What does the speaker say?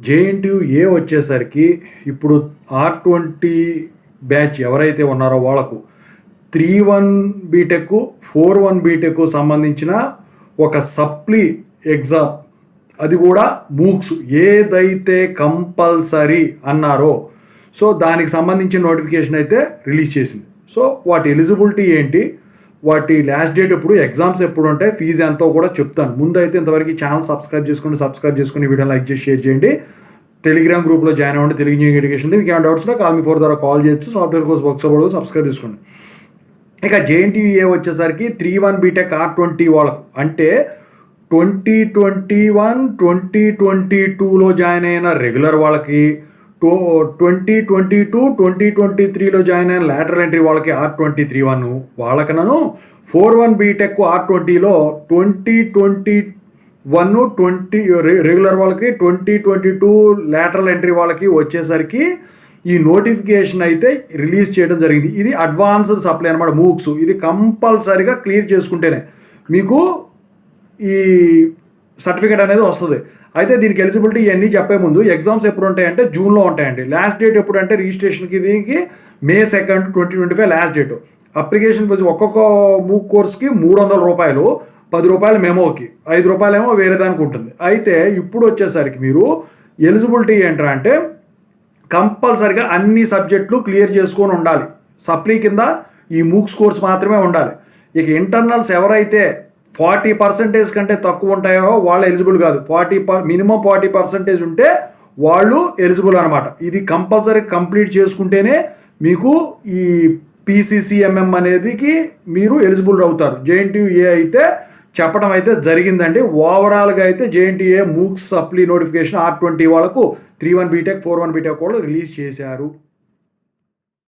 JNTU వచ్చేసరికి ఇప్పుడు R20 batch ఎవరైతే ఉన్నారో వాళ్ళకు 3-1 బీటెక్ 4-1 బీటెక్ సంబంధించిన ఒక సప్లీ ఎగ్జామ్, అది కూడా మూక్స్ ఏదైతే కంపల్సరీ అన్నారో సో దానికి సంబంధించిన నోటిఫికేషన్ అయితే రిలీజ్ చేసింది. సో వాటి ఎలిజిబిలిటీ ఏంటి, వాటి లాస్ట్ డేట్ ఎప్పుడు, ఎగ్జామ్స్ ఎప్పుడు ఉంటాయి, ఫీజు ఎంతో కూడా చెప్తాను. ముందు అయితే ఇంతవరకు ఛానల్ సబ్స్క్రైబ్ చేసుకుని వీడియో లైక్ చేసి షేర్ చేయండి. టెలిగ్రామ్ గ్రూప్లో జాయిన్ అవ్వండి, తెలుగు న్యూ ఎడ్యుకేషన్. మీకు ఏమైనా డౌట్స్లో కాల్ మీ 4 ద్వారా కాల్ చేయొచ్చు. సాఫ్ట్వేర్ కోర్స్ వర్క్ సబ్స్క్రైబ్ చేసుకోండి. ఇక జేఎన్టీయూ వచ్చేసరికి 3-1 బీటెక్ R20 వాళ్ళకు అంటే 2021 2022లో జాయిన్ అయిన రెగ్యులర్ వాళ్ళకి, 2022 2023లో జాయిన్ అయిన లాటరల్ ఎంట్రీ వాళ్ళకి R20 వాళ్ళకనను 4-1 బీటెక్ R20లో 2021 రెగ్యులర్ వాళ్ళకి, 2022 లాటరల్ ఎంట్రీ వాళ్ళకి వచ్చేసరికి ఈ నోటిఫికేషన్ అయితే రిలీజ్ చేయడం జరిగింది. ఇది అడ్వాన్స్డ్ సప్లై అనమాట, మూక్స్. ఇది కంపల్సరీగా క్లియర్ చేసుకుంటేనే మీకు ఈ సర్టిఫికేట్ అనేది వస్తుంది. అయితే దీనికి ఎలిజిబిలిటీ ఇవన్నీ చెప్పే ముందు ఎగ్జామ్స్ ఎప్పుడు ఉంటాయంటే జూన్లో ఉంటాయండి. లాస్ట్ డేట్ ఎప్పుడు అంటే రిజిస్ట్రేషన్కి దీనికి May 2, 2025 లాస్ట్ డేట్. అప్లికేషన్ ఒక్కొక్క మూక్ కోర్స్కి ₹300, ₹10 మెమోకి, ₹5 ఏమో వేరే దానికి ఉంటుంది. అయితే ఇప్పుడు వచ్చేసరికి మీరు ఎలిజిబిలిటీ ఏంట్రా అంటే కంపల్సరిగా అన్ని సబ్జెక్టులు క్లియర్ చేసుకొని ఉండాలి. సప్లీ కింద ఈ మూక్స్ కోర్స్ మాత్రమే ఉండాలి. ఇక ఇంటర్నల్స్ ఎవరైతే 40% కంటే తక్కువ ఉంటాయో వాళ్ళు ఎలిజిబుల్ కాదు. మినిమం 40% ఉంటే వాళ్ళు ఎలిజిబుల్ అనమాట. ఇది కంపల్సరీ కంప్లీట్ చేసుకుంటేనే మీకు ఈ PCCMM అనేదికి మీరు ఎలిజిబుల్ అవుతారు. జేఎన్టీయూ అయితే చెప్పడం అయితే జరిగిందండి. ఓవరాల్గా అయితే JNTU MOOCs supply notification R20 వాళ్ళకు 3-1 బీటెక్ 4-1 బీటెక్ వాళ్ళు రిలీజ్ చేశారు.